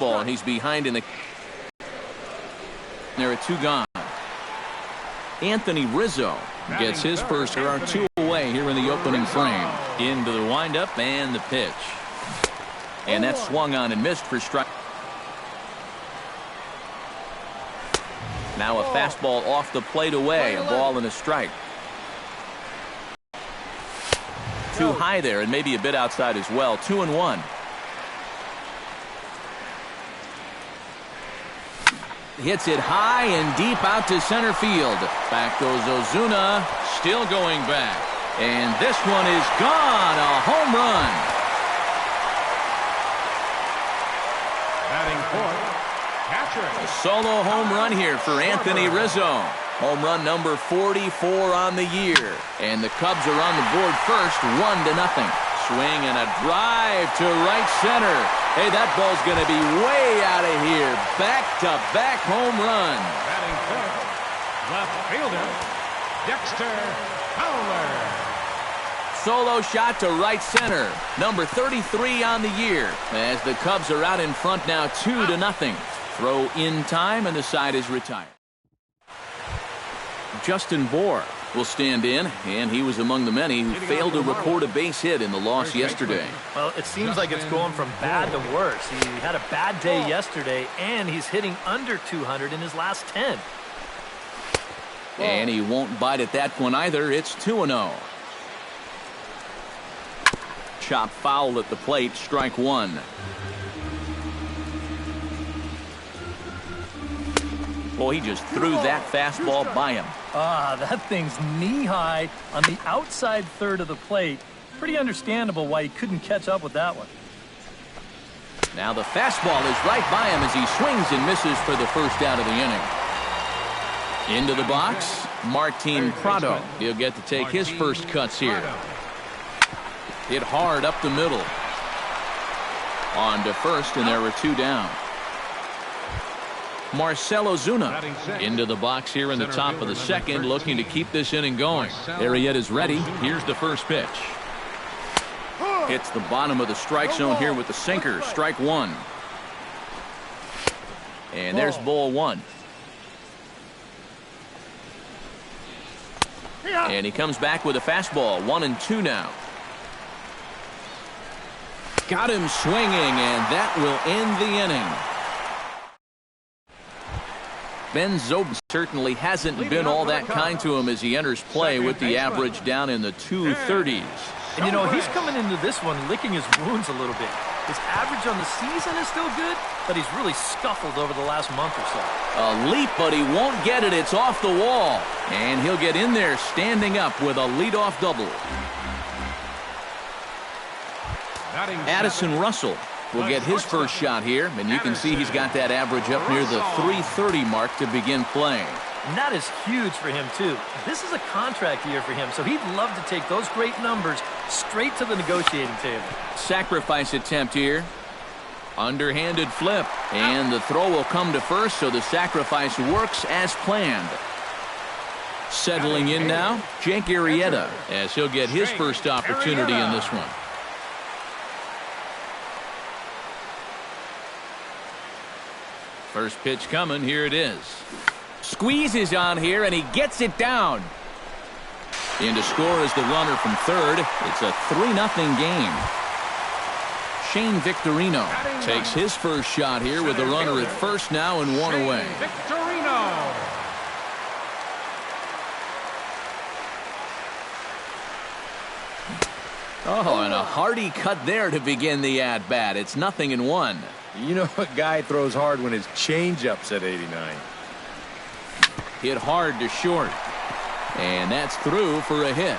ball, and he's behind in the. There are 2 gone. Anthony Rizzo gets his first. There are 2 away here in the opening frame. Into the windup and the pitch. And that swung on and missed for strike. Now a fastball off the plate away. A ball and a strike. Too high there and maybe a bit outside as well. 2-1. Hits it high and deep out to center field. Back goes Ozuna. Still going back. And this one is gone. A home run. Batting fourth, Patrick. A solo home run here for Anthony Rizzo. Home run number 44 on the year. And the Cubs are on the board first, 1-0. Swing and a drive to right center. Hey, that ball's going to be way out of here. Back-to-back home run. Batting fifth, left fielder, Dexter Fowler. Solo shot to right center. Number 33 on the year. As the Cubs are out in front now 2-0. Throw in time and the side is retired. Justin Bour will stand in, and he was among the many who failed to record a base hit in the loss yesterday. Well, it seems like it's going from bad to worse. He had a bad day yesterday, and he's hitting under 200 in his last 10. And he won't bite at that one either. It's 2-0. Chop foul at the plate, strike 1. Boy, he just threw that fastball by him. That thing's knee-high on the outside third of the plate. Pretty understandable why he couldn't catch up with that one. Now the fastball is right by him as he swings and misses for the first out of the inning. Into the box, Martin Prado. He'll get to take his first cuts here. Hit hard up the middle. On to first, and there were 2 down. Marcell Ozuna into the box here in the top of the second, looking to keep this inning going. Arrieta is ready. Here's the first pitch. Hits the bottom of the strike zone here with the sinker. Strike 1. And there's ball 1. And he comes back with a fastball. 1-2 now. Got him swinging, and that will end the inning. Ben Zobel certainly hasn't been all that kind to him as he enters play with the average down in the 230s. And, you know, he's coming into this one licking his wounds a little bit. His average on the season is still good, but he's really scuffled over the last month or so. A leap, but he won't get it. It's off the wall. And he'll get in there standing up with a leadoff double. Addison Russell will get his first shot here, and you can see he's got that average up near the 330 mark to begin playing. And that is huge for him, too. This is a contract year for him, so he'd love to take those great numbers straight to the negotiating table. Sacrifice attempt here. Underhanded flip, and the throw will come to first, so the sacrifice works as planned. Settling in now, Jake Arrieta, as he'll get his first opportunity in this one. First pitch coming, here it is. Squeezes on here, and he gets it down. In to score is the runner from third. It's a 3-0 game. Shane Victorino takes his first shot here with the runner at first now and 1 away. Victorino. Oh, and a hearty cut there to begin the at-bat. It's 0-1. You know a guy throws hard when his changeup's at 89. Hit hard to short. And that's through for a hit.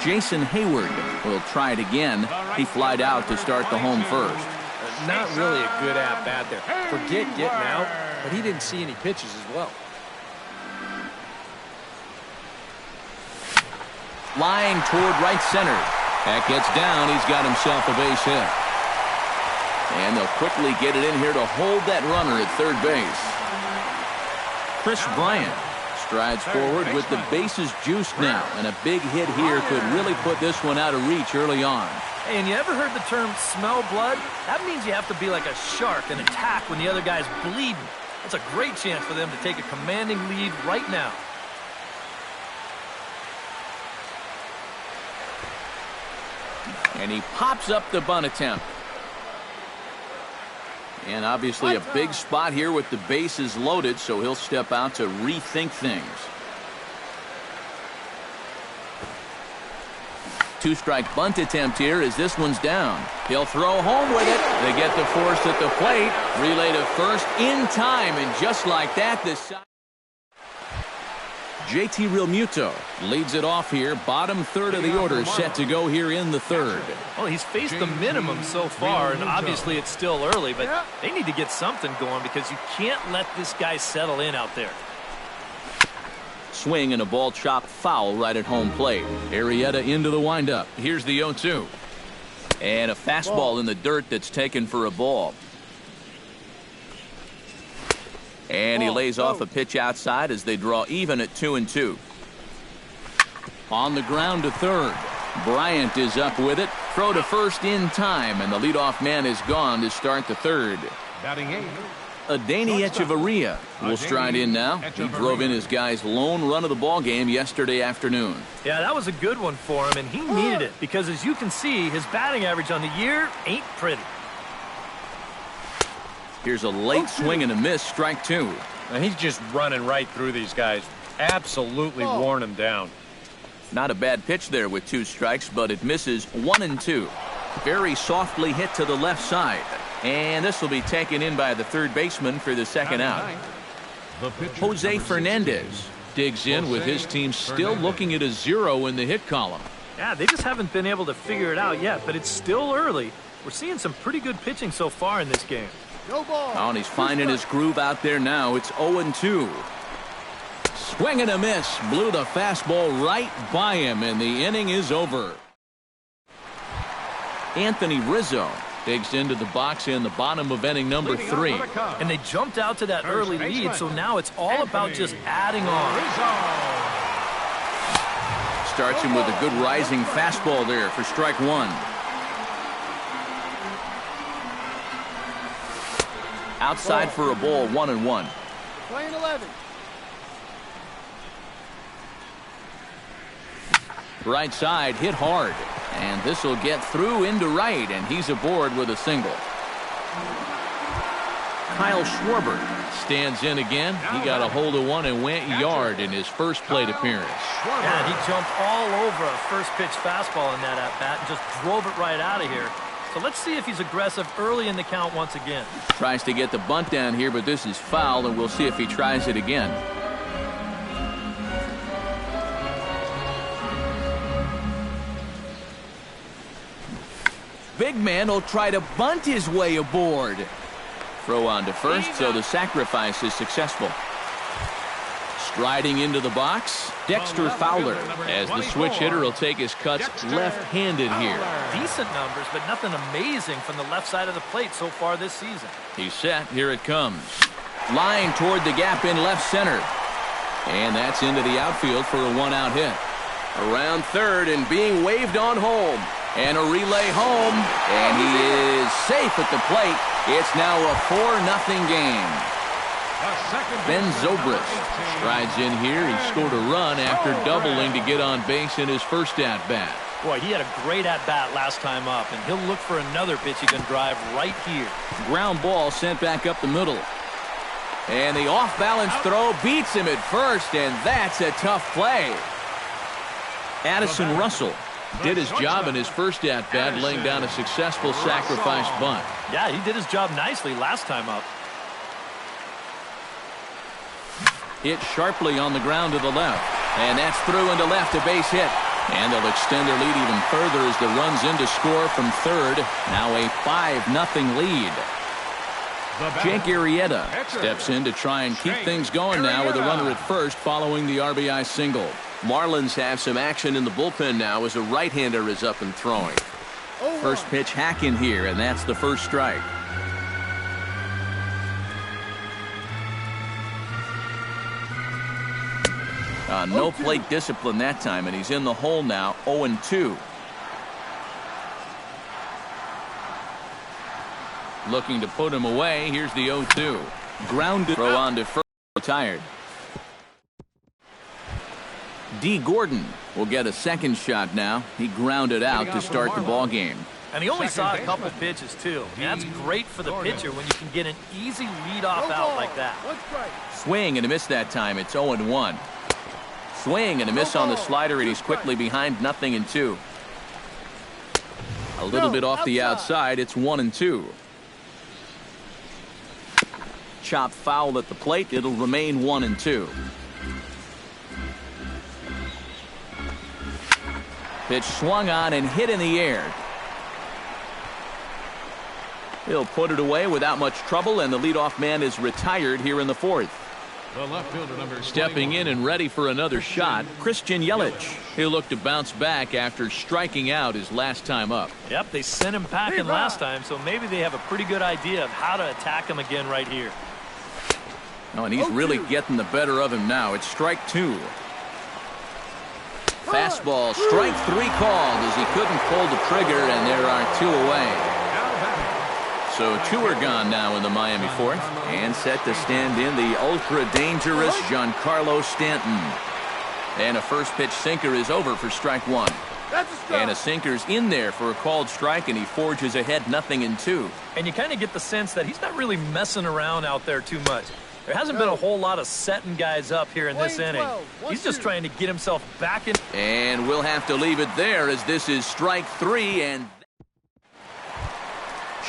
Jason Hayward will try it again. He flied out to start the home first. Not really a good at-bat there. Forget getting out, but he didn't see any pitches as well. Line toward right center. That gets down. He's got himself a base hit. And they'll quickly get it in here to hold that runner at third base. Chris Bryant strides forward with the bases juiced now, and a big hit here could really put this one out of reach early on. Hey, and you ever heard the term smell blood? That means you have to be like a shark and attack when the other guy's bleeding. That's a great chance for them to take a commanding lead right now. And he pops up the bunt attempt. And obviously a big spot here with the bases loaded, so he'll step out to rethink things. Two-strike bunt attempt here as this one's down. He'll throw home with it. They get the force at the plate. Relay to first in time, and just like that, this JT Realmuto leads it off here. Bottom third of the order set to go here in the third. Well, he's faced the minimum so far, and obviously it's still early, but they need to get something going because you can't let this guy settle in out there. Swing and a ball chopped foul right at home plate. Arrieta into the windup. Here's the 0-2. And a fastball in the dirt that's taken for a ball. And he lays off a pitch outside as they draw even at 2-2. On the ground to third. Bryant is up with it. Throw to first in time, and the leadoff man is gone to start the third. Batting 8. Adeiny Echeverria will stride in now. He drove in his guy's lone run of the ball game yesterday afternoon. Yeah, that was a good one for him, and he needed it because, as you can see, his batting average on the year ain't pretty. Here's a late swing and a miss, strike two. And he's just running right through these guys. Absolutely worn them down. Not a bad pitch there with 2 strikes, but it misses 1-2. Very softly hit to the left side. And this will be taken in by the third baseman for the second out. Jose Fernandez digs in with his team still looking at a 0 in the hit column. Yeah, they just haven't been able to figure it out yet, but it's still early. We're seeing some pretty good pitching so far in this game. Oh, and he's finding his groove out there now. It's 0-2. Swing and a miss. Blew the fastball right by him, and the inning is over. Anthony Rizzo digs into the box in the bottom of inning number 3. And they jumped out to that early lead, so now it's all about just adding on. Starts him with a good rising fastball there for strike 1. Outside for a ball, 1-1. Playing 11. Right side hit hard, and this will get through into right, and he's aboard with a single. Kyle Schwarber stands in again. He got a hold of one and went yard in his first plate appearance. Yeah, he jumped all over a first pitch fastball in that at bat and just drove it right out of here. So let's see if he's aggressive early in the count once again. Tries to get the bunt down here, but this is foul, and we'll see if he tries it again. Big man will try to bunt his way aboard. Throw on to first, so the sacrifice is successful. Striding into the box, Dexter Fowler, as the switch hitter will take his cuts left-handed here. Decent numbers, but nothing amazing from the left side of the plate so far this season. He's set. Here it comes. Line toward the gap in left center. And that's into the outfield for a 1-out hit. Around third and being waved on home. And a relay home. And he is safe at the plate. It's now a 4-0 game. Ben Zobrist strides in here. He scored a run after doubling to get on base in his first at-bat. Boy, he had a great at-bat last time up, and he'll look for another pitch he can drive right here. Ground ball sent back up the middle. And the off-balance throw beats him at first, and that's a tough play. Addison Russell did his job in his first at-bat, laying down a successful sacrifice bunt. Yeah, he did his job nicely last time up. Hit sharply on the ground to the left. And that's through into left, a base hit. And they'll extend their lead even further as the run's in to score from third. Now a 5-0 lead. Jake Arrieta steps in to try and keep things going now with a runner at first following the RBI single. Marlins have some action in the bullpen now as a right-hander is up and throwing. First pitch hack in here, and that's the first strike. No plate discipline that time, and he's in the hole now, 0-2. Looking to put him away. Here's the 0-2. Grounded. Throw on to first. Retired. D. Gordon will get a second shot now. He grounded out to start the ball game. And he only saw a couple pitches, too. And that's great for the pitcher when you can get an easy leadoff out like that. Swing and a miss that time. It's 0-1. Swing and a miss on the slider, and he's quickly behind 0-2. A little bit off the outside. It's 1-2. Chop foul at the plate. It'll remain 1-2. Pitch swung on and hit in the air. He'll put it away without much trouble, and the leadoff man is retired here in the fourth. The left fielder, number Stepping in and ready for another shot, Christian Yelich. He'll look to bounce back after striking out his last time up. Yep, they sent him packing last time, so maybe they have a pretty good idea of how to attack him again right here. Oh, and he's really getting the better of him now. It's strike 2. Fastball, strike 3 called as he couldn't pull the trigger, and there are 2 away. So 2 are gone now in the Miami fourth, and set to stand in the ultra-dangerous Giancarlo Stanton. And a first pitch sinker is over for strike 1. And a sinker's in there for a called strike, and he forges ahead 0-2. And you kind of get the sense that he's not really messing around out there too much. There hasn't been a whole lot of setting guys up here in this inning. He's just trying to get himself back in. And we'll have to leave it there as this is strike 3, and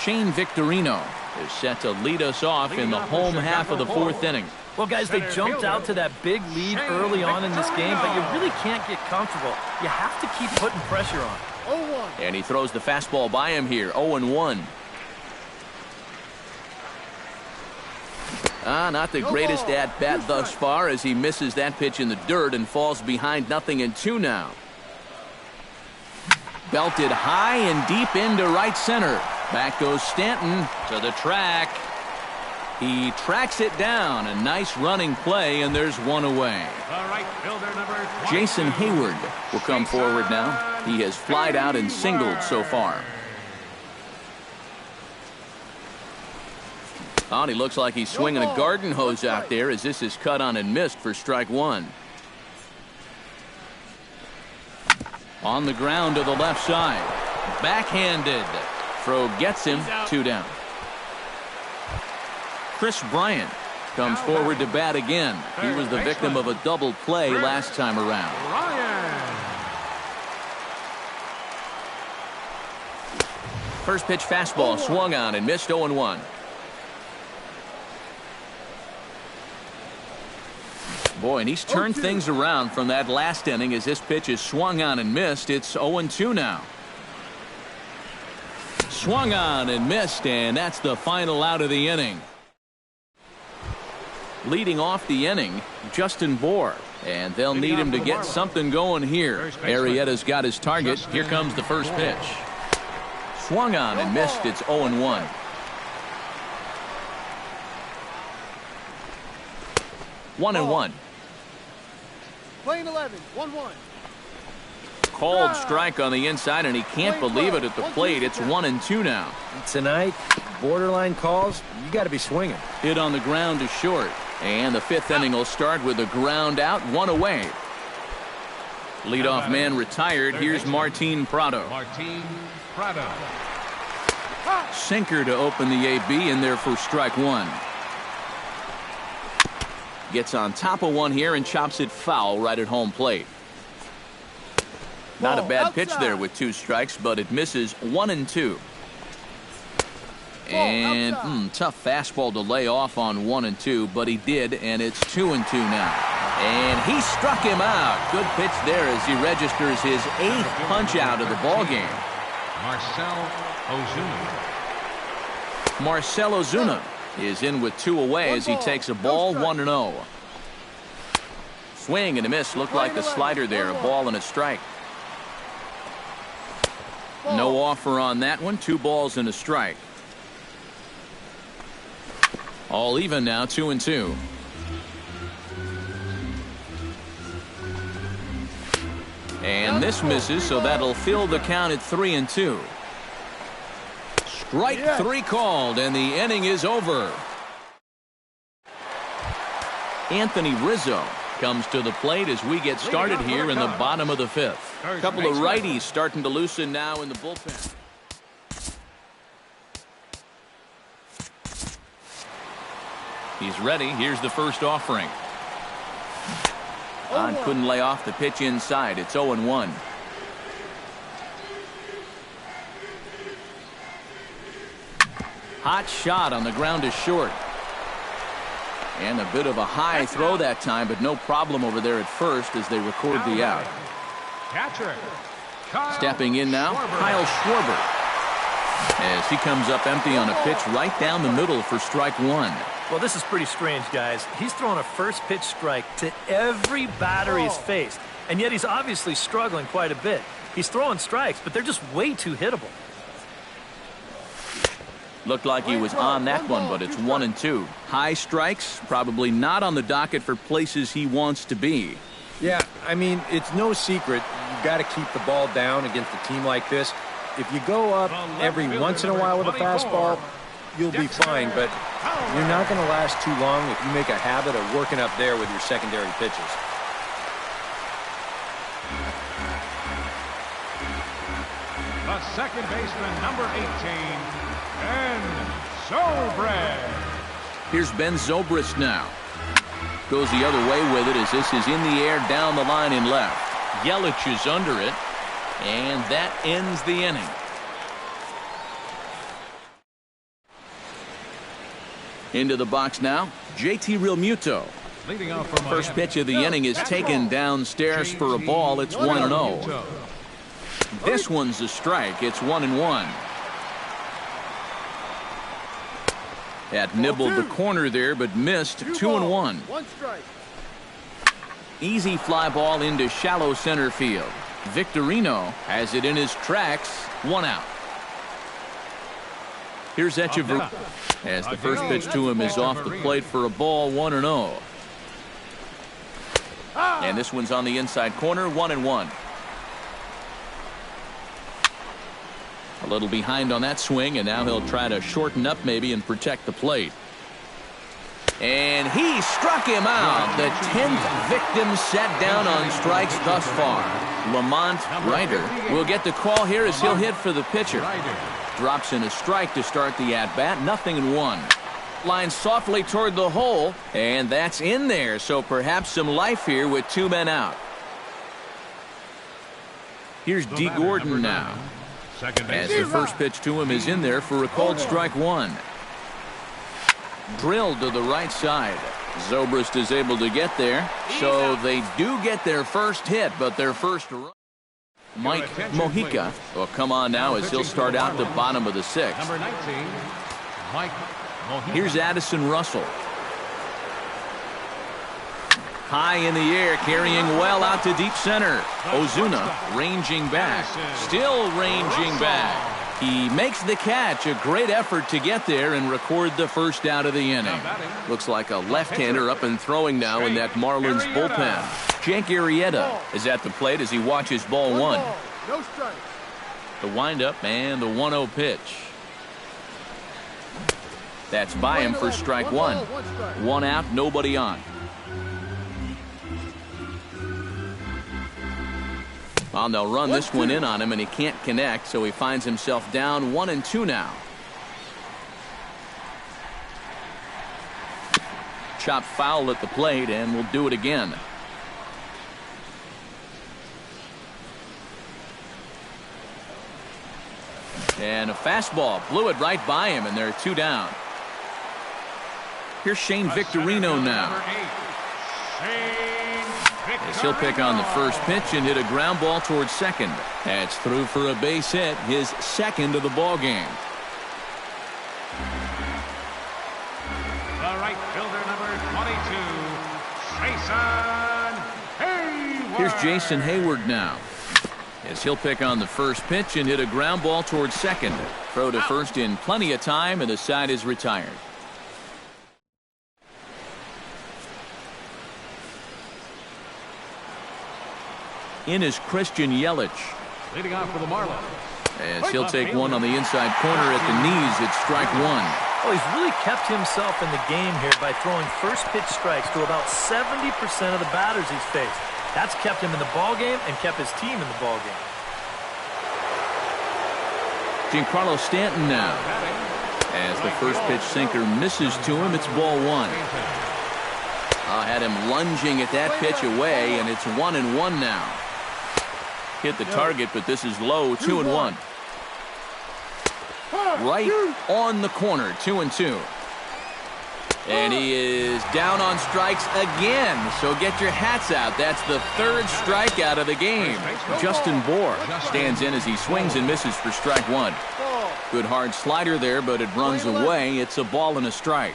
Shane Victorino is set to lead us off in the home half of the fourth inning. Well, guys, they jumped out to that big lead early on in this game, but you really can't get comfortable. You have to keep putting pressure on. And he throws the fastball by him here, 0-1. Not the greatest at-bat thus far as he misses that pitch in the dirt and falls behind 0-2 now. Belted high and deep into right center. Back goes Stanton to the track. He tracks it down. A nice running play, and there's 1 away. Jason Hayward will come forward now. He has flied out and singled so far. Oh, he looks like he's swinging a garden hose out there as this is cut on and missed for strike 1. On the ground to the left side. Backhanded. Throw gets him. 2 down. Chris Bryant comes forward to bat again. He was the victim of a double play last time around. First pitch fastball swung on and missed, 0-1. Boy, and he's turned things around from that last inning as this pitch is swung on and missed. It's 0-2 now. Swung on and missed, and that's the final out of the inning. Leading off the inning, Justin Bour, and they'll need him to get something going here. Arrieta's got his target. Here comes the first pitch. Swung on and missed. It's 0-1. One and one. Playing 11, 1-1. Called strike on the inside, and he can't believe it at the plate. It's 1-2 now. Tonight, borderline calls, you got to be swinging. Hit on the ground to short. And the fifth inning will start with a ground out, 1 away. Leadoff man retired. Here's Martin Prado. Sinker to open the AB in there for strike 1. Gets on top of one here and chops it foul right at home plate. Not a bad pitch there with 2 strikes, but it misses 1-2. And tough fastball to lay off on 1-2, but he did, and it's 2-2 now. And he struck him out. Good pitch there as he registers his 8th punch out of the ball game. Marcell Ozuna is in with 2 away as he takes a ball, 1-0. Swing and a miss. Looked like the slider there. A ball and a strike. No offer on that one. 2 balls and a strike. All even now, 2-2. And this misses, so that'll fill the count at 3-2. Strike three called, and the inning is over. Anthony Rizzo comes to the plate as we get started here in the bottom of the fifth. A couple of righties starting to loosen now in the bullpen. He's ready. Here's the first offering. Hahn couldn't lay off the pitch inside. It's 0-1. Hot shot on the ground is short. And a bit of a high throw that time, but no problem over there at first as they record the out. Catcher. Stepping in now, Kyle Schwarber. As he comes up empty on a pitch right down the middle for strike one. Well, this is pretty strange, guys. He's throwing a first pitch strike to every batter he's faced, and yet he's obviously struggling quite a bit. He's throwing strikes, but they're just way too hittable. Looked like he was on that one, but it's 1-2. High strikes, probably not on the docket for places he wants to be. Yeah, I mean, it's no secret. You got to keep the ball down against a team like this. If you go up every once in a while with a fastball, you'll be fine, but you're not going to last too long if you make a habit of working up there with your secondary pitches. The second baseman, number 18, Ben Zobrist. Here's Ben Zobrist now. Goes the other way with it as this is in the air down the line in left. Yelich is under it, and that ends the inning. Into the box now, JT Realmuto. Leading off from First pitch of the inning is taken downstairs for a ball. It's 1-0. This one's a strike. It's 1-1. That nibbled the corner there, but missed. 2-1. One strike. Easy fly ball into shallow center field. Victorino has it in his tracks. 1 out. Here's Echeverria as the first pitch to him is off the plate for a ball. 1-0. And this one's on the inside corner. 1-1. A little behind on that swing, and now he'll try to shorten up maybe and protect the plate. And he struck him out. The 10th victim set down on strikes thus far. Lamont Ryder will get the call here as he'll hit for the pitcher. Drops in a strike to start the at-bat. 0-1. Line softly toward the hole, and that's in there. So perhaps some life here with 2 men out. Here's D. Gordon now. As the first pitch to him is in there for a called strike 1. Drilled to the right side. Zobrist is able to get there. So they do get their first hit, but their first run. Mike Mojica will come on now as he'll start out the bottom of the 6th. Number 19, Mike Mojica. Here's Addison Russell. High in the air, carrying well out to deep center. Ozuna ranging back. Still ranging back. He makes the catch. A great effort to get there and record the first out of the inning. Looks like a left-hander up and throwing now in that Marlins bullpen. Jake Arrieta is at the plate as he watches ball 1. No strike. The windup and the 1-0 pitch. That's by him for strike 1. 1 out, nobody on. Well, they'll run this one in on him, and he can't connect, so he finds himself down 1-2 now. Chopped foul at the plate, and we'll do it again. And a fastball blew it right by him, and there are 2 down. Here's Shane Victorino now. As he'll pick on the first pitch and hit a ground ball towards second. That's through for a base hit, his second of the ball game. The right fielder, number 22, Jason Heyward. Here's Jason Heyward now. As he'll pick on the first pitch and hit a ground ball towards second. Throw to first in plenty of time, and the side is retired. In is Christian Yelich. Leading off for the Marlins. As he'll take one on the inside corner at the knees. It's strike one. Oh, he's really kept himself in the game here by throwing first pitch strikes to about 70% of the batters he's faced. That's kept him in the ballgame and kept his team in the ballgame. Giancarlo Stanton now. As the first pitch sinker misses to him, it's ball one. Had him lunging at that pitch away, and it's 1-1 now. Hit the target, but this is low, 2-1. Right on the corner, 2-2. And he is down on strikes again. So get your hats out. That's the third strikeout of the game. Justin Bour stands in as he swings and misses for strike one. Good hard slider there, but it runs away. It's a ball and a strike.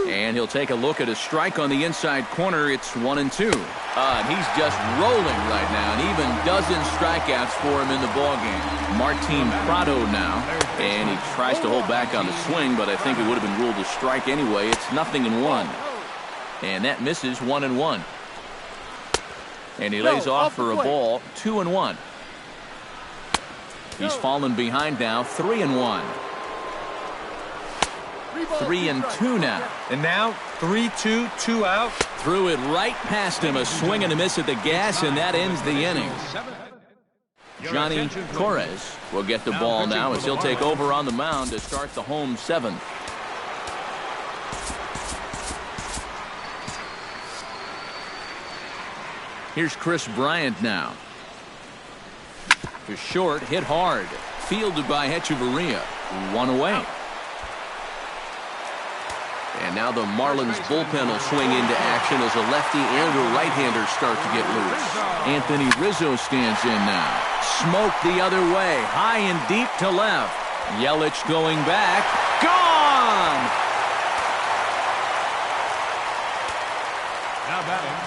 And he'll take a look at a strike on the inside corner. It's 1-2. And he's just rolling right now, and even dozen strikeouts for him in the ballgame. Martin Prado now, and he tries to hold back on the swing, but I think it would have been ruled a strike anyway. It's 0-1. And that misses, 1-1. And he lays off for a ball, 2-1. He's fallen behind now, 3-1. 3-2 now. And now 3-2, 2 out. Threw it right past him, a swing and a miss at the gas, and that ends the inning. Johnny Torres will get the ball now as he'll take over on the mound to start the home seventh. Here's Chris Bryant now. To short, hit hard. Fielded by Hechavarria. One away. And now the Marlins bullpen will swing into action as a lefty and a right-hander start to get loose. Anthony Rizzo stands in now. Smoke the other way. High and deep to left. Yelich going back. Gone! Now batting,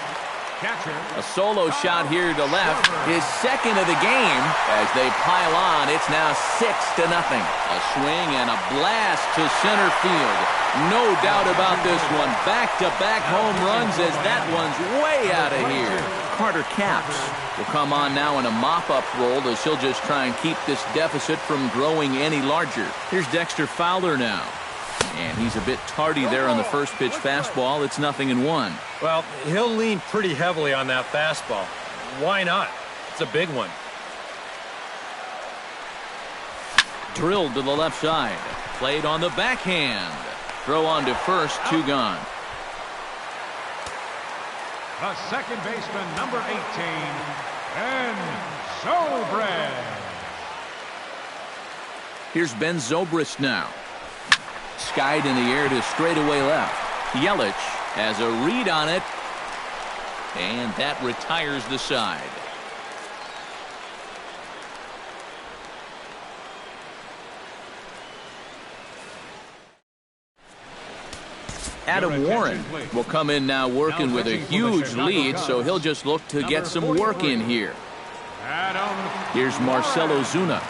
catcher. A solo shot here to left. His second of the game. As they pile on, it's now 6-0. A swing and a blast to center field. No doubt about this one. Back-to-back home runs as that one's way out of here. Carter Capps will come on now in a mop-up role as he'll just try and keep this deficit from growing any larger. Here's Dexter Fowler now. And he's a bit tardy there on the first pitch fastball. It's 0-1. Well, he'll lean pretty heavily on that fastball. Why not? It's a big one. Drilled to the left side. Played on the backhand. Throw on to first, 2 gone. The second baseman, number 18, Ben Zobrist. Here's Ben Zobrist now. Skied in the air to straightaway left. Yelich has a read on it, and that retires the side. Adam Warren will come in now working with a huge lead, so he'll just look to get some work in here. Here's Marcell Ozuna.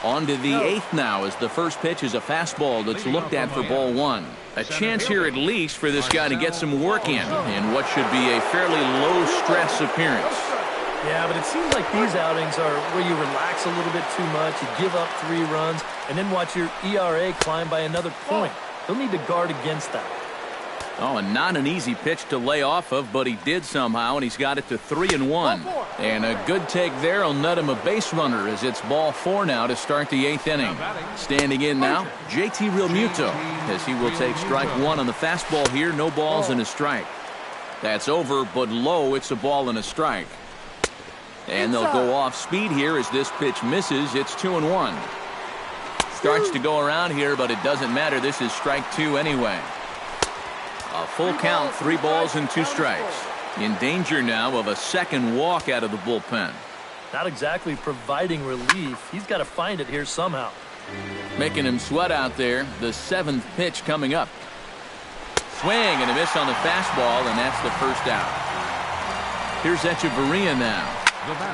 On to the 8th now as the first pitch is a fastball that's looked at for ball one. A chance here at least for this guy to get some work in what should be a fairly low-stress appearance. Yeah, but it seems like these outings are where you relax a little bit too much, you give up 3 runs, and then watch your ERA climb by another point. He'll need to guard against that. Oh, and not an easy pitch to lay off of, but he did somehow, and he's got it to 3-1. And a good take there will net him a base runner as it's ball 4 now to start the 8th inning. Standing in now, JT Realmuto, as he will take strike 1 on the fastball here. No balls and a strike. That's over, but low. It's a ball and a strike. And they'll go off speed here as this pitch misses. It's 2-1. Starts to go around here, but it doesn't matter. This is strike 2 anyway. A full count, 3 balls and 2 strikes. In danger now of a second walk out of the bullpen. Not exactly providing relief. He's got to find it here somehow. Making him sweat out there. The 7th pitch coming up. Swing and a miss on the fastball, and that's the first out. Here's Hechavarria now.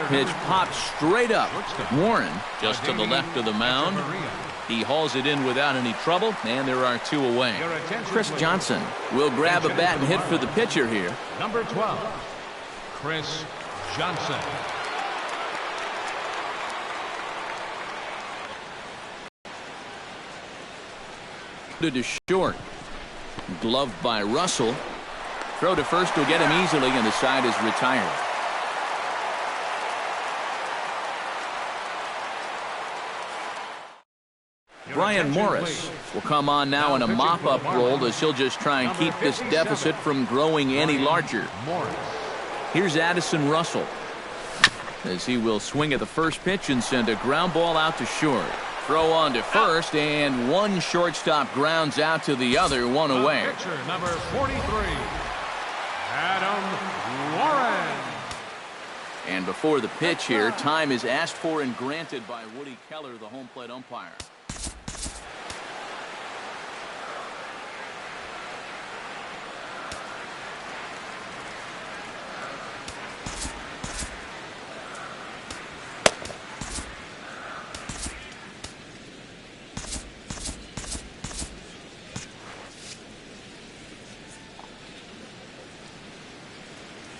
Pitch popped straight up. Warren just to the left of the mound. He hauls it in without any trouble, and there are 2 away. Chris Johnson will grab a bat and hit for the pitcher here. Number 12. Chris Johnson. To short. Gloved by Russell. Throw to first will get him easily, and the side is retired. Brian Morris will come on now in a mop-up role as he'll just try and keep this deficit from growing any larger. Here's Addison Russell as he will swing at the first pitch and send a ground ball out to short. Throw on to first, and one shortstop grounds out to the other, one away. Pitcher number 43, Adam Warren. And before the pitch here, time is asked for and granted by Woody Keller, the home plate umpire.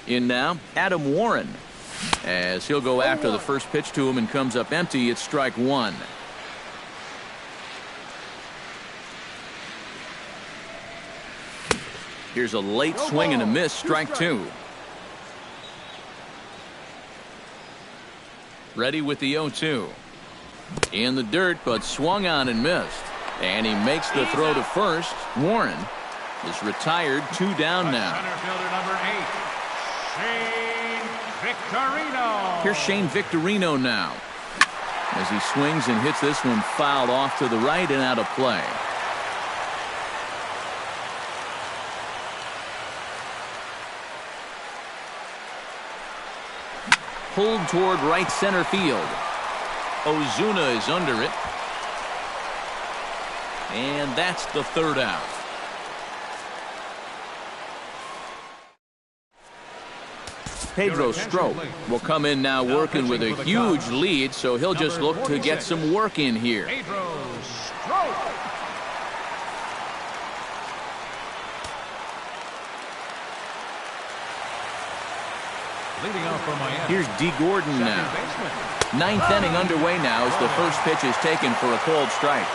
In now, Adam Warren, as he'll go after the first pitch to him and comes up empty. It's strike one. Here's a late swing and a miss, strike two. Ready with the 0-2. In the dirt, but swung on and missed. And he makes the throw to first. Warren is retired, 2 down now. Center fielder number 8. Shane Victorino. Here's Shane Victorino now as he swings and hits this one fouled off to the right and out of play. Pulled toward right center field. Ozuna is under it. And that's the third out. Pedro Strop will come in now working with a huge lead, so he'll just look to get some work in here. Pedro Strop. Leading off for Miami. Here's D. Gordon now. Ninth inning underway now as the first pitch is taken for a called strike.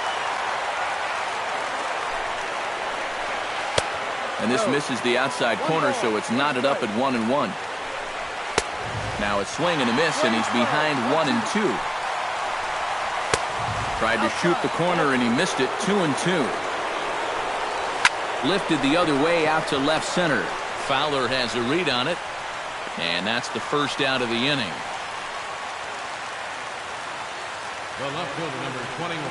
And this misses the outside corner, so it's knotted up at 1-1. Now a swing and a miss, and he's behind 1-2. Tried to shoot the corner, and he missed it, 2-2. Lifted the other way out to left center. Fowler has a read on it, and that's the first out of the inning. The left fielder number 21,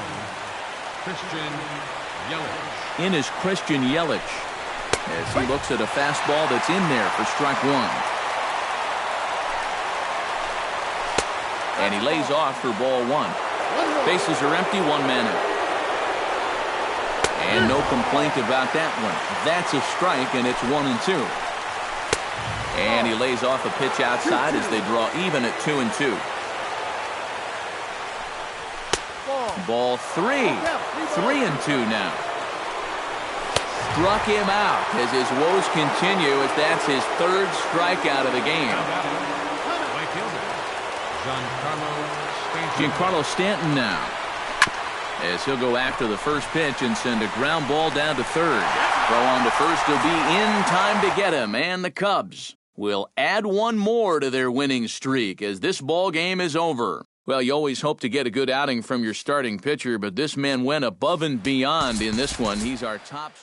Christian Yelich. In is Christian Yelich as he looks at a fastball that's in there for strike one. And he lays off for ball one. Bases are empty, 1 man out. And no complaint about that one. That's a strike, and it's 1-2. And he lays off a pitch outside as they draw even at 2-2. Ball 3. 3-2 now. Struck him out as his woes continue, as that's his third strikeout of the game. Giancarlo Stanton now as he'll go after the first pitch and send a ground ball down to third. Throw on to first will be in time to get him, and the Cubs will add one more to their winning streak as this ball game is over. Well, you always hope to get a good outing from your starting pitcher, but this man went above and beyond in this one. He's our top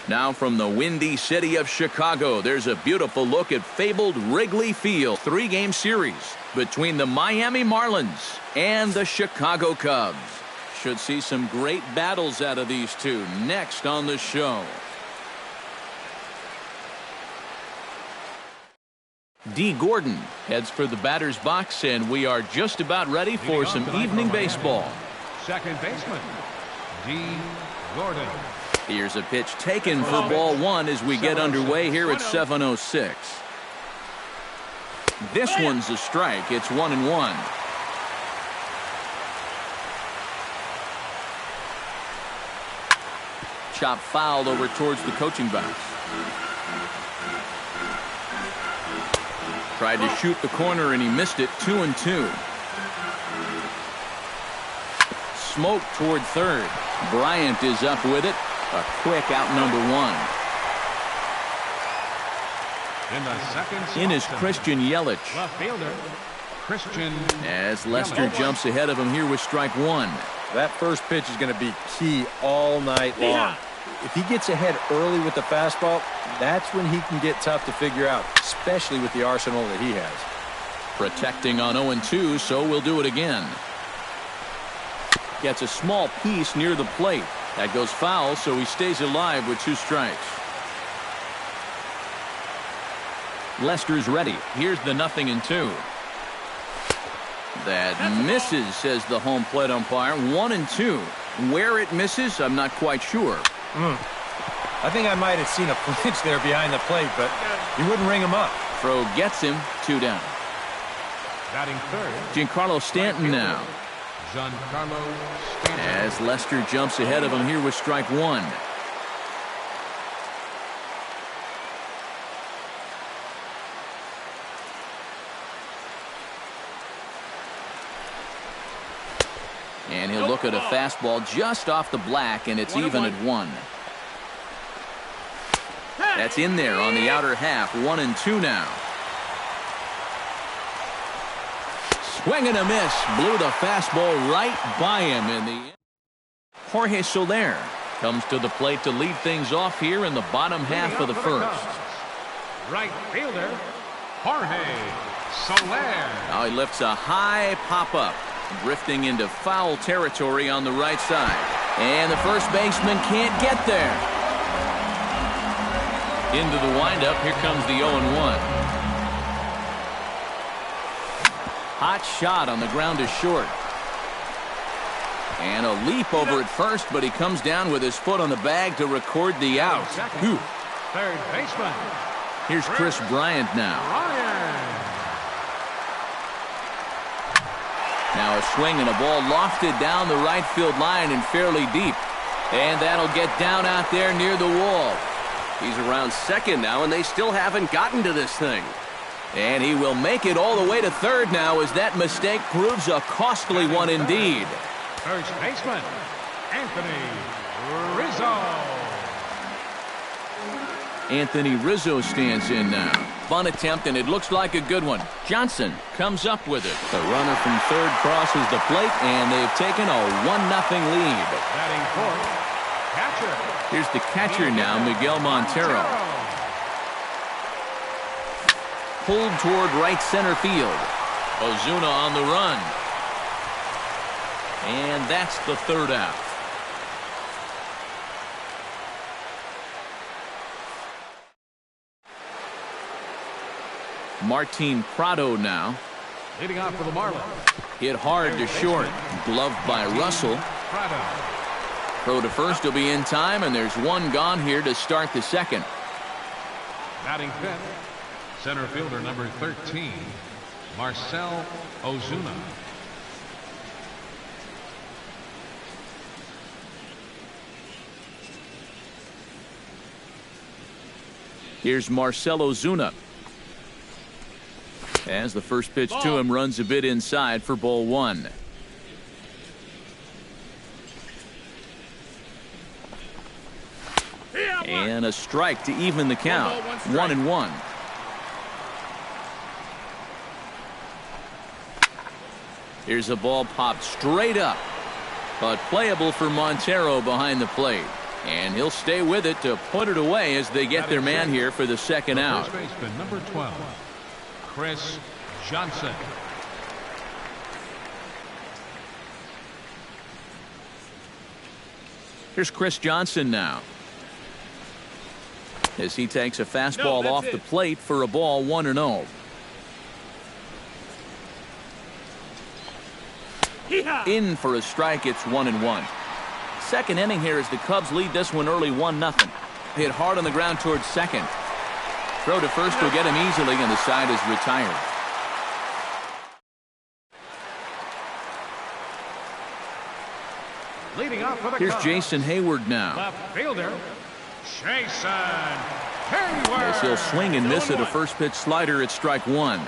Now from the windy city of Chicago, there's a beautiful look at fabled Wrigley Field. 3-game series between the Miami Marlins and the Chicago Cubs. Should see some great battles out of these two next on the show. Dee Gordon heads for the batter's box, and we are just about ready for some evening baseball. Second baseman, Dee Gordon. Here's a pitch taken for ball one as we get underway here at 7:06. This one's a strike. It's 1-1. Chop fouled over towards the coaching box. Tried to shoot the corner and he missed it. 2-2. Smoke toward third. Bryant is up with it. A quick out number one. In is Christian Yelich. Left fielder, Christian As Lester jumps ahead of him here with strike one. That first pitch is going to be key all night long. If he gets ahead early with the fastball, that's when he can get tough to figure out, especially with the arsenal that he has. Protecting on 0-2, so we'll do it again. Gets a small piece near the plate. That goes foul, so he stays alive with 2 strikes. Lester's ready. Here's the 0-2. That misses, says the home plate umpire. 1-2. Where it misses, I'm not quite sure. I think I might have seen a flinch there behind the plate, but he wouldn't ring him up. Throw gets him. 2 down. batting third. Giancarlo Stanton now. Giancarlo Stanton. As Lester jumps ahead of him here with strike one. And he'll look at a fastball just off the black, and it's even at 1. That's in there on the outer half. 1-2 now. Swing and a miss. Blew the fastball right by him in the end. Jorge Soler comes to the plate to lead things off here in the bottom half of the first. Right fielder, Jorge Soler. Now he lifts a high pop-up, drifting into foul territory on the right side. And the first baseman can't get there. Into the windup, here comes the 0-1. Hot shot on the ground is short. And a leap over at first, but he comes down with his foot on the bag to record the out. Third baseman. Here's Chris Bryant now. Now a swing and a ball lofted down the right field line and fairly deep. And that'll get down out there near the wall. He's around second now, and they still haven't gotten to this thing. And he will make it all the way to third now as that mistake proves a costly one indeed. First baseman, Anthony Rizzo. Anthony Rizzo stands in now. Bunt attempt, and it looks like a good one. Johnson comes up with it. The runner from third crosses the plate, and they've taken a 1-0 lead. Batting fourth, catcher. Here's the catcher now, Miguel Montero. Pulled toward right center field. Ozuna on the run. And that's the third out. Martin Prado now. Leading off for the Marlins. Hit hard to short. Gloved by Russell. Prado. Throw to first will be in time, and there's one gone here to start the second. Batting fifth, center fielder number 13, Marcell Ozuna. Here's Marcell Ozuna. As the first pitch to him runs a bit inside for ball one. And a strike to even the count. 1-1. Here's a ball popped straight up, but playable for Montero behind the plate. And he'll stay with it to put it away as they get their man here for the second out. First baseman, number 12, Chris Johnson. Here's Chris Johnson now, as he takes a fastball off the plate for a ball 1-0. In for a strike. It's 1-1. Second inning here as the Cubs lead this one early 1-0. Hit hard on the ground towards second. Throw to first will get him easily, and the side is retired. Leading off for the Here's Cubs, Jason Hayward now, left fielder, Jason Hayward. as he'll swing and miss at a first pitch slider at strike one.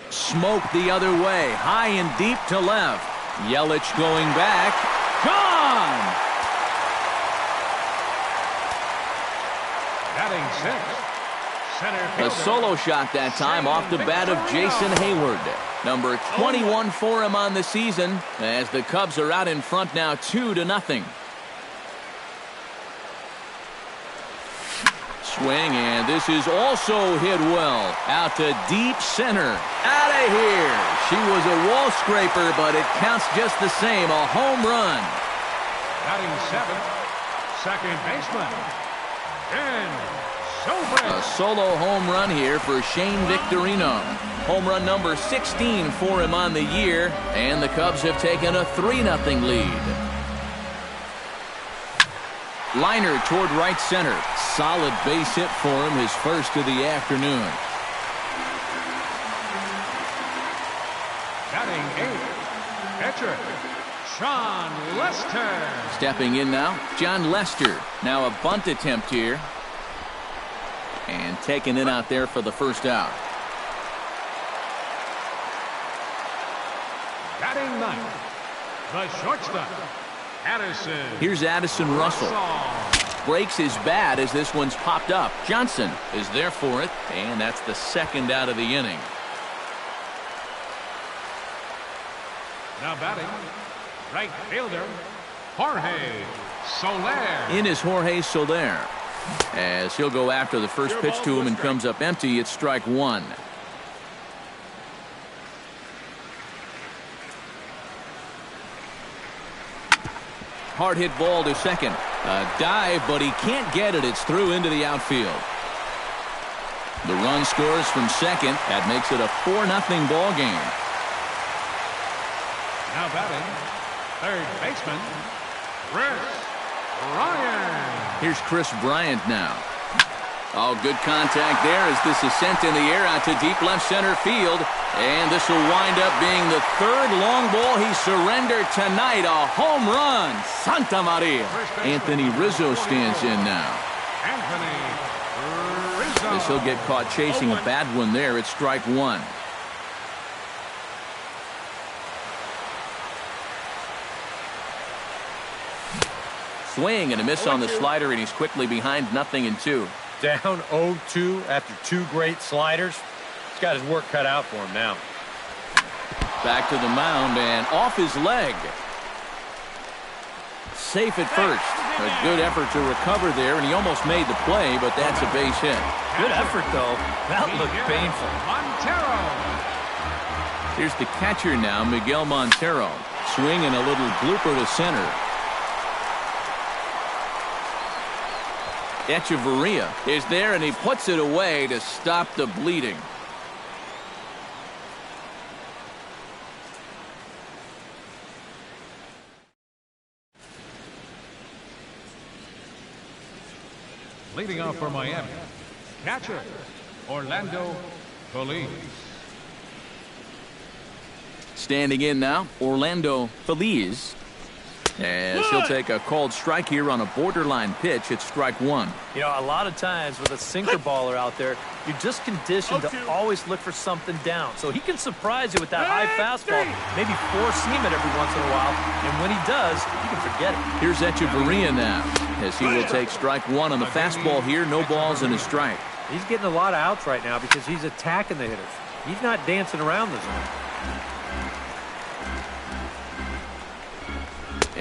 Smoke the other way, high and deep to left. Yelich going back. Gone! Batting sixth, center A fielder, solo shot that time off the bat of Jason Hayward. Number 21 for him on the season, as the Cubs are out in front now 2-0. Swing, and this is also hit well. Out to deep center. Out of here. She was a wall scraper, but it counts just the same. A home run. batting seventh, second baseman, Dan A Zobrist. solo home run here for Shane Victorino. Home run number 16 for him on the year, and the Cubs have taken a 3-0 lead. Liner toward right center. Solid base hit for him, his first of the afternoon. Batting eighth, pitcher, Sean Lester. Stepping in now, John Lester. Now a bunt attempt here. And taken in out there for the first out. Batting ninth, the shortstop, Addison. Here's Addison Russell. Breaks his bat as this one's popped up. Johnson is there for it, and that's the second out of the inning. Now batting, right fielder, Jorge Soler. In is Jorge Soler, as he'll go after the first pitch to him and comes up empty. It's strike one. Hard hit ball to second. A dive, but he can't get it. It's through into the outfield. The run scores from second. That makes it a 4-0 ball game. Now batting, third baseman, Chris Ryan. Here's Chris Bryant now. Oh, good contact there as this is sent in the air out to deep left center field. And this will wind up being the third long ball he surrendered tonight. A home run. Santa Maria. Anthony Rizzo stands in now. Anthony Rizzo. As he'll get caught chasing a bad one there. It's strike one. Swing and a miss on the slider, and he's quickly behind 0-2. Down 0-2 after two great sliders. He's got his work cut out for him now. Back to the mound and off his leg. Safe at first. A good effort to recover there, and he almost made the play, but that's a base hit. Good effort, though. That looked painful. Montero. Here's the catcher now, Miguel Montero. Swinging a little blooper to center. Echeverria is there, and he puts it away to stop the bleeding. Leading off for Miami, catcher, Orlando Feliz. Standing in now, Orlando Feliz. As he'll take a called strike here on a borderline pitch. It's strike one. You know, a lot of times with a sinker baller out there, you're just conditioned to always look for something down. So he can surprise you with that high fastball, maybe four seam it every once in a while. And when he does, you can forget it. Here's Echeverria now, as he will take strike one on the fastball here. No balls and a strike. He's getting a lot of outs right now because he's attacking the hitters. He's not dancing around the zone.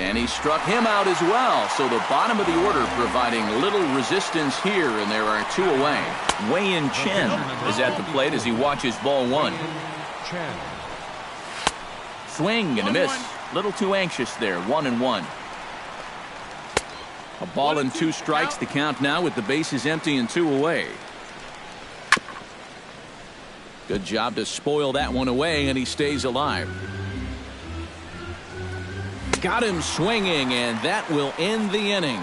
And he struck him out as well. So the bottom of the order providing little resistance here, and there are 2 away. Wei-Yin Chen is at the plate as he watches ball 1. Chen. Swing and a miss. Little too anxious there. 1-1. A ball and 2 strikes. The count now with the bases empty and 2 away. Good job to spoil that one away, and he stays alive. Got him swinging, and that will end the inning.